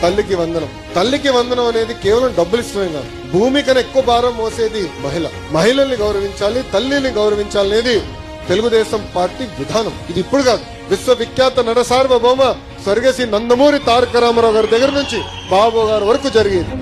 తల్లికి వందనం. తల్లికి వందనం అనేది కేవలం డబ్బులు ఇష్టమే కాదు. భూమి కన్నా ఎక్కువ భారం మోసేది మహిళ. మహిళల్ని గౌరవించాలి, తల్లిని గౌరవించాలనేది తెలుగుదేశం పార్టీ విధానం. ఇది ఇప్పుడు కాదు, విశ్వవిఖ్యాత నట సార్వభౌమ స్వర్గశ్రీ నందమూరి తారక రామారావు గారి దగ్గర నుంచి బాబు గారి వరకు జరిగేది.